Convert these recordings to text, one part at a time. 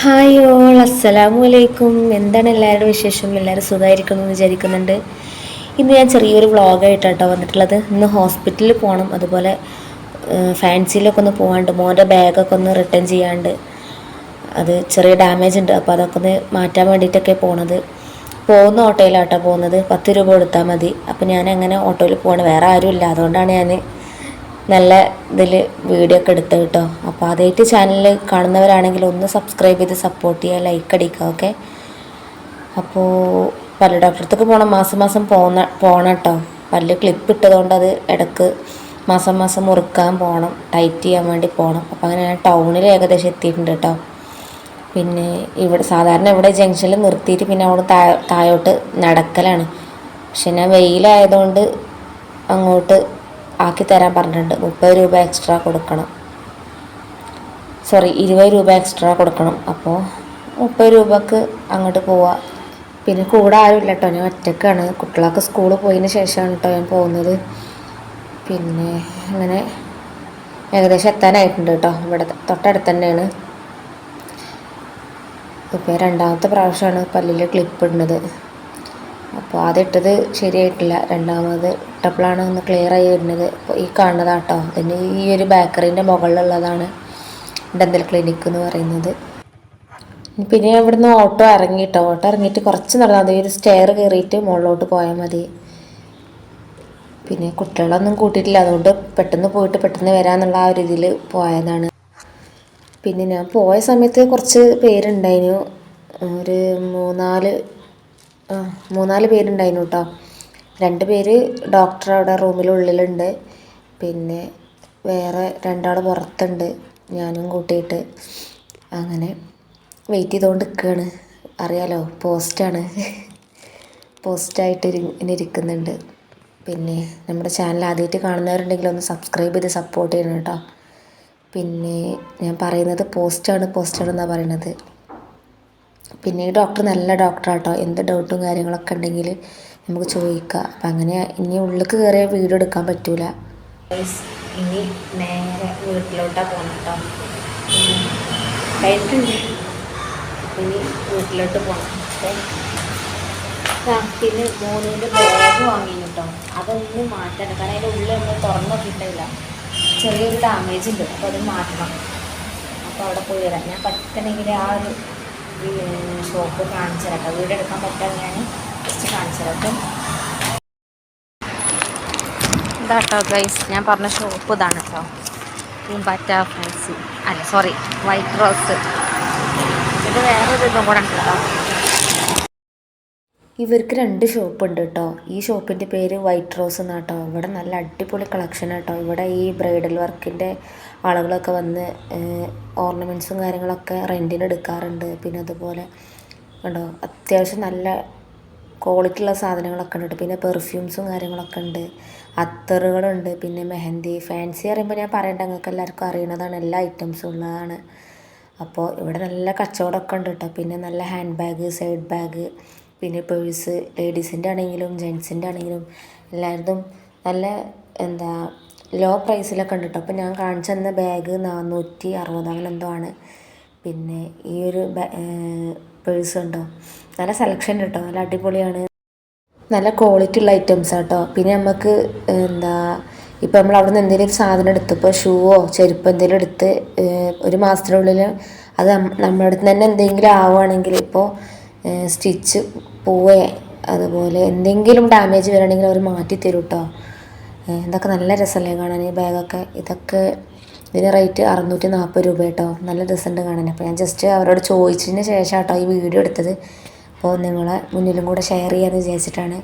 Hi all അസ്സലാമു അലൈക്കും. എന്താണ് എല്ലാവരുടെ വിശേഷം? എല്ലാവരും സുഖമായിരിക്കുന്നു എന്ന് വിചാരിക്കുന്നുണ്ട്. ഇന്ന് ഞാൻ ചെറിയൊരു വ്ളോഗായിട്ടാട്ടോ വന്നിട്ടുള്ളത്. ഇന്ന് ഹോസ്പിറ്റലിൽ പോകണം, അതുപോലെ ഫാൻസിയിലൊക്കെ ഒന്ന് പോകാണ്ട്, മോൻ്റെ ബാഗൊക്കെ ഒന്ന് റിട്ടേൺ ചെയ്യാണ്ട്. അത് ചെറിയ ഡാമേജ് ഉണ്ട്, അപ്പോൾ അതൊക്കെ ഒന്ന് മാറ്റാൻ വേണ്ടിയിട്ടൊക്കെ പോണത്. പോകുന്ന ഓട്ടോയിലാട്ടോ പോകുന്നത്. 10 രൂപ കൊടുത്താൽ മതി. അപ്പോൾ ഞാൻ അങ്ങനെ ഓട്ടോയിൽ പോകണം, വേറെ ആരുമില്ല, അതുകൊണ്ടാണ് ഞാൻ നല്ല ഇതിൽ വീഡിയോ ഒക്കെ എടുത്ത് കേട്ടോ. അപ്പോൾ ആദ്യമായിട്ട് ചാനൽ കാണുന്നവരാണെങ്കിൽ ഒന്ന് സബ്സ്ക്രൈബ് ചെയ്ത് സപ്പോർട്ട് ചെയ്യുക, ലൈക്ക് അടിക്കുക. ഓക്കെ. അപ്പോൾ പല്ല് ഡോക്ടറത്തേക്ക് പോകണം, മാസം മാസം പോകണം കേട്ടോ. പല്ല് ക്ലിപ്പ് ഇട്ടതുകൊണ്ട് അത് ഇടയ്ക്ക് മാസം മാസം മുറുക്കാൻ പോകണം, ടൈറ്റ് ചെയ്യാൻ വേണ്ടി പോകണം. അപ്പോൾ അങ്ങനെ ഞാൻ ടൗണിൽ ഏകദേശം എത്തിയിട്ടുണ്ട് കേട്ടോ. പിന്നെ ഇവിടെ സാധാരണ ഇവിടെ ജംഗ്ഷനിൽ നിർത്തിയിട്ട് പിന്നെ അവിടെ താഴോട്ട് നടക്കലാണ്. പക്ഷെ ഞാൻ വെയിലായതുകൊണ്ട് അങ്ങോട്ട് ആക്കി തരാൻ പറഞ്ഞിട്ടുണ്ട്. 30 രൂപ എക്സ്ട്രാ കൊടുക്കണം, 20 രൂപ എക്സ്ട്രാ കൊടുക്കണം. അപ്പോൾ 30 രൂപക്ക് അങ്ങോട്ട് പോവാം. പിന്നെ കൂടെ ആരുമില്ല കേട്ടോ, ഞാൻ ഒറ്റക്കാണ്. കുട്ടികളൊക്കെ സ്കൂളിൽ പോയതിന് ശേഷമാണ് കേട്ടോ ഞാൻ പോകുന്നത്. പിന്നെ അങ്ങനെ ഏകദേശം എത്താനായിട്ടുണ്ട് കേട്ടോ. ഇവിടെ തൊട്ടടുത്ത് തന്നെയാണ്. ഇപ്പോൾ രണ്ടാമത്തെ പ്രാവശ്യമാണ് പല്ലിൽ ക്ലിപ്പ് ഇടുന്നത്. അപ്പോൾ ആദ്യം ഇട്ടത് ശരിയായിട്ടില്ല, രണ്ടാമത് ഇട്ടപ്പോഴാണ് ഒന്ന് ക്ലിയർ ആയി വരുന്നത്. അപ്പോൾ ഈ കാണുന്നതാട്ടോ, അതിന് ഈ ഒരു ബേക്കറീൻ്റെ മുകളിലുള്ളതാണ് ഡെൻ്റൽ ക്ലിനിക്ക് എന്ന് പറയുന്നത്. പിന്നെ ഇവിടുന്ന് ഓട്ടോ ഇറങ്ങിയിട്ട് കുറച്ച് നടന്നാൽ മതി, ഒരു സ്റ്റെയർ കയറിയിട്ട് മുകളിലോട്ട് പോയാൽ മതി. പിന്നെ കുട്ടികളൊന്നും കൂട്ടിയിട്ടില്ല, അതുകൊണ്ട് പെട്ടെന്ന് പോയിട്ട് പെട്ടെന്ന് വരാമെന്നുള്ള ആ ഒരു ഇതിൽ പോയതാണ്. പിന്നെ ഞാൻ പോയ സമയത്ത് കുറച്ച് പേരുണ്ടായിരുന്നു, ഒരു മൂന്നാല് പേരുണ്ടായിരുന്നു കേട്ടോ. 2 പേര് ഡോക്ടർ അവിടെ റൂമിലുള്ളിലുണ്ട്, പിന്നെ വേറെ 2 ആൾ പുറത്തുണ്ട്, ഞാനും കൂട്ടിയിട്ട്. അങ്ങനെ വെയിറ്റ് ചെയ്തുകൊണ്ട് നിൽക്കുകയാണ്. അറിയാലോ, പോസ്റ്റായിട്ട് ഇങ്ങനെ ഇരിക്കുന്നുണ്ട്. പിന്നെ നമ്മുടെ ചാനൽ ആദ്യമായിട്ട് കാണുന്നവരുണ്ടെങ്കിൽ ഒന്ന് സബ്സ്ക്രൈബ് ചെയ്ത് സപ്പോർട്ട് ചെയ്യണം കേട്ടോ. പിന്നെ ഞാൻ പറയുന്നത് പോസ്റ്റാണ് എന്നാണ് പറയുന്നത്. പിന്നെ ഈ ഡോക്ടർ നല്ല ഡോക്ടറാട്ടോ, എന്ത് ഡൗട്ടും കാര്യങ്ങളൊക്കെ ഉണ്ടെങ്കിൽ നമുക്ക് ചോദിക്കാം. അപ്പം അങ്ങനെ ഇനി ഉള്ളിലേക്ക് കയറിയ വീഡിയോ എടുക്കാൻ പറ്റൂല. ഇനി നേരെ വീട്ടിലോട്ടാണ് പോകണം കേട്ടോ. കഴിഞ്ഞിട്ടുണ്ട്, ഇനി വീട്ടിലോട്ട് പോകണം. പിന്നെ മോനിൻ്റെ ബാഗ് വാങ്ങി കേട്ടോ, അതൊന്നും മാറ്റണം, കാരണം അതിൻ്റെ ഉള്ളിൽ നമ്മൾ തുറന്നു നോക്കിയിട്ടില്ല, ചെറിയൊരു ഡാമേജ് ഉണ്ട്. അപ്പോൾ അത് മാറ്റണം. അപ്പോൾ അവിടെ പോയി വരാം. ഞാൻ പറ്റണമെങ്കിൽ ആ ഒരു ഷോപ്പ് കാണിച്ചു തരാം കേട്ടോ. വീഡിയോ എടുക്കാൻ പറ്റാൻ ഞാൻ ജസ്റ്റ് കാണിച്ചു തരാം. ഇതാട്ടോ ഗൈസ്, ഞാൻ പറഞ്ഞ ഷോപ്പ് ഇതാണ് കേട്ടോ. പൂമ്പാറ്റ ഫാൻസി, വൈറ്റ് റോസ്. ഇത് വേറൊരു ഇതും കൂടെ ഉണ്ട് കേട്ടോ. ഇവർക്ക് 2 ഷോപ്പുണ്ട് കേട്ടോ. ഈ ഷോപ്പിൻ്റെ പേര് വൈറ്റ് റോസ് എന്നാണ് കേട്ടോ. ഇവിടെ നല്ല അടിപൊളി കളക്ഷൻ കേട്ടോ. ഇവിടെ ഈ ബ്രൈഡൽ വർക്കിൻ്റെ ആളുകളൊക്കെ വന്ന് ഓർണമെൻറ്റ്സും കാര്യങ്ങളൊക്കെ റെൻറ്റിന് എടുക്കാറുണ്ട്. പിന്നെ അതുപോലെ ഉണ്ടോ, അത്യാവശ്യം നല്ല ക്വാളിറ്റി ഉള്ള സാധനങ്ങളൊക്കെ ഉണ്ട്. പിന്നെ പെർഫ്യൂംസും കാര്യങ്ങളൊക്കെ ഉണ്ട്, അത്തറുകളുണ്ട്, പിന്നെ മെഹന്തി. ഫാൻസി പറയുമ്പോൾ ഞാൻ പറയേണ്ട, നിങ്ങൾക്ക് എല്ലാവർക്കും അറിയണതാണ്, എല്ലാ ഐറ്റംസും ഉള്ളതാണ്. അപ്പോൾ ഇവിടെ നല്ല കച്ചവടമൊക്കെ ഉണ്ട് കേട്ടോ. പിന്നെ നല്ല ഹാൻഡ് ബാഗ്, സൈഡ് ബാഗ്, പിന്നെ പേഴ്സ്, ലേഡീസിൻ്റെ ആണെങ്കിലും ജെൻസിൻ്റെ ആണെങ്കിലും എല്ലാവരും നല്ല ലോ പ്രൈസിലൊക്കെ ഉണ്ട് കേട്ടോ. അപ്പോൾ ഞാൻ കാണിച്ചു തന്ന ബാഗ് 460 അങ്ങനെ എന്തോ ആണ്. പിന്നെ ഈ ഒരു പേഴ്സ് ഉണ്ടോ, നല്ല സെലക്ഷൻ കേട്ടോ, നല്ല അടിപൊളിയാണ്, നല്ല ക്വാളിറ്റി ഉള്ള ഐറ്റംസ് കേട്ടോ. പിന്നെ നമുക്ക് ഇപ്പോൾ നമ്മൾ അവിടെ നിന്ന് എന്തെങ്കിലും സാധനം എടുത്ത്, ഇപ്പോൾ ഷൂവോ ചെരുപ്പ് എന്തെങ്കിലും എടുത്ത് ഒരു മാസത്തിനുള്ളിൽ അത് നമ്മുടെ അടുത്ത് തന്നെ എന്തെങ്കിലും ആവുകയാണെങ്കിൽ, ഇപ്പോൾ സ്റ്റിച്ച് പോവേ അതുപോലെ എന്തെങ്കിലും ഡാമേജ് വരികയാണെങ്കിൽ അവർ മാറ്റി തരും കേട്ടോ. ഇതൊക്കെ നല്ല രസമല്ലേ കാണാൻ, ഈ ബാഗൊക്കെ. ഇതിന് റേറ്റ് 640 രൂപ കേട്ടോ. നല്ല രസമുണ്ട് കാണാൻ. അപ്പോൾ ഞാൻ ജസ്റ്റ് അവരോട് ചോദിച്ചതിന് ശേഷം കേട്ടോ ഈ വീഡിയോ എടുത്തത്. അപ്പോൾ നിങ്ങളെ മുന്നിലും കൂടെ ഷെയർ ചെയ്യാമെന്ന് വിചാരിച്ചിട്ടാണ്.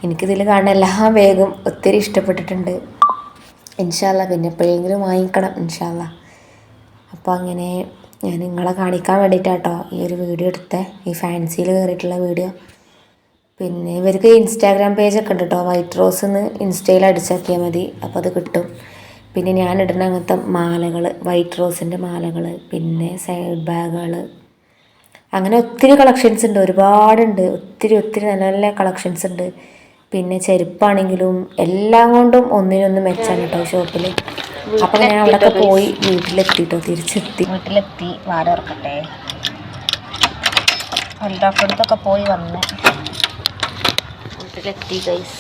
എനിക്കിതിൽ കാണുന്ന എല്ലാ ബാഗും ഒത്തിരി ഇഷ്ടപ്പെട്ടിട്ടുണ്ട്. ഇൻഷാ അല്ലാ പിന്നെ എപ്പോഴെങ്കിലും വാങ്ങിക്കണം ഇൻഷാ അല്ലാ. അപ്പോൾ അങ്ങനെ ഞാൻ നിങ്ങളെ കാണിക്കാൻ വേണ്ടിയിട്ടാട്ടോ ഈ ഒരു വീഡിയോ എടുത്തത്, ഈ ഫാൻസിയിൽ കയറിയിട്ടുള്ള വീഡിയോ. പിന്നെ ഇവർക്ക് ഇൻസ്റ്റാഗ്രാം പേജൊക്കെ ഉണ്ട് കേട്ടോ, വൈറ്റ് റോസ് എന്ന് ഇൻസ്റ്റയിൽ അടിച്ചാക്കിയാൽ മതി, അപ്പോൾ അത് കിട്ടും. പിന്നെ ഞാനിടുന്ന അങ്ങനത്തെ മാലകൾ, വൈറ്റ് റോസിൻ്റെ മാലകൾ, പിന്നെ സൈഡ് ബാഗുകൾ, അങ്ങനെ ഒത്തിരി കളക്ഷൻസ് ഉണ്ട്, ഒരുപാടുണ്ട്, ഒത്തിരി നല്ല നല്ല കളക്ഷൻസ് ഉണ്ട്. പിന്നെ ചെരുപ്പാണെങ്കിലും എല്ലാം കൊണ്ടും ഒന്നിനൊന്ന് മെച്ചാണ് കേട്ടോ ഷോപ്പിൽ. അപ്പോൾ ഞാൻ അവിടെയൊക്കെ പോയി വീട്ടിലെത്തി. വാര ഉറക്കട്ടെ. ഡോക്ടറടുത്തൊക്കെ പോയി വന്ന് വീട്ടിലെത്തി ഗൈസ്.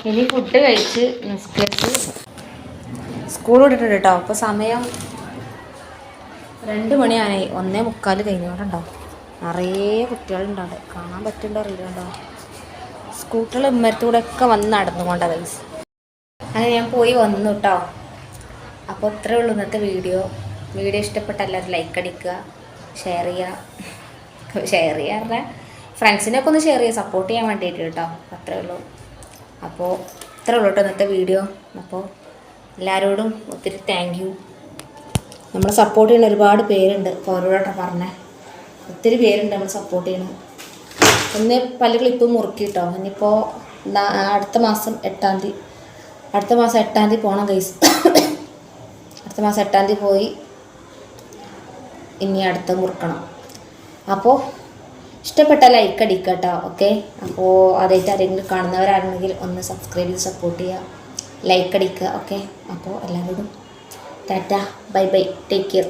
ഇനി ഫുഡ് കഴിച്ച് നിസ്കരിച്ച് സ്കൂൾ വിട്ടിട്ടുണ്ട് കേട്ടോ. അപ്പോൾ സമയം 2 മണിയായി, 1:45 കഴിഞ്ഞോണ്ടുണ്ടാവും. നിറയെ കുട്ടികളുണ്ടാവും, കാണാൻ പറ്റുന്നുണ്ടോ അറിയില്ല കേട്ടോ. സ്കൂട്ടറിൽ ഉമ്മരത്തൂടെ ഒക്കെ വന്ന് നടന്നുകൊണ്ടാണ് ഗൈസ്. അങ്ങനെ ഞാൻ പോയി വന്നു കേട്ടോ. അപ്പോൾ ഇത്രയേ ഉള്ളൂ ഇന്നത്തെ വീഡിയോ. ഇഷ്ടപ്പെട്ട എല്ലാവരും ലൈക്ക് അടിക്കുക, ഷെയർ ചെയ്യുക പറഞ്ഞാൽ ഫ്രണ്ട്സിനൊക്കെ ഒന്ന് ഷെയർ ചെയ്യുക, സപ്പോർട്ട് ചെയ്യാൻ വേണ്ടിയിട്ട് കേട്ടോ. അത്രയേ ഉള്ളൂ. അപ്പോൾ ഇത്രയേ ഉള്ളൂ കേട്ടോ ഇന്നത്തെ വീഡിയോ. അപ്പോൾ എല്ലാവരോടും ഒത്തിരി താങ്ക് യു. നമ്മളെ സപ്പോർട്ട് ചെയ്യുന്ന ഒരുപാട് പേരുണ്ട്. ഇപ്പോൾ അവരോടൊക്കെ പറഞ്ഞേ, ഒത്തിരി പേരുണ്ട് നമ്മൾ സപ്പോർട്ട് ചെയ്യണം. ഒന്ന് പല ക്ലിപ്പ് മുറുക്കി കേട്ടോ. ഇനിയിപ്പോൾ അടുത്ത മാസം 8 പോകണം ഗൈസ്. അടുത്ത മാസം 8 പോയി ഇനി അടുത്ത മുറുക്കണം. അപ്പോൾ ഇഷ്ടപ്പെട്ട ലൈക്ക് അടിക്കുക കേട്ടോ. ഓക്കെ, അപ്പോൾ അതായിട്ട് ആരെങ്കിലും കാണുന്നവരാണെങ്കിൽ ഒന്ന് സബ്സ്ക്രൈബ് ചെയ്ത് സപ്പോർട്ട് ചെയ്യുക, ലൈക്ക് അടിക്കുക. ഓക്കെ, അപ്പോൾ എല്ലാവരോടും Tata, bye bye, take care.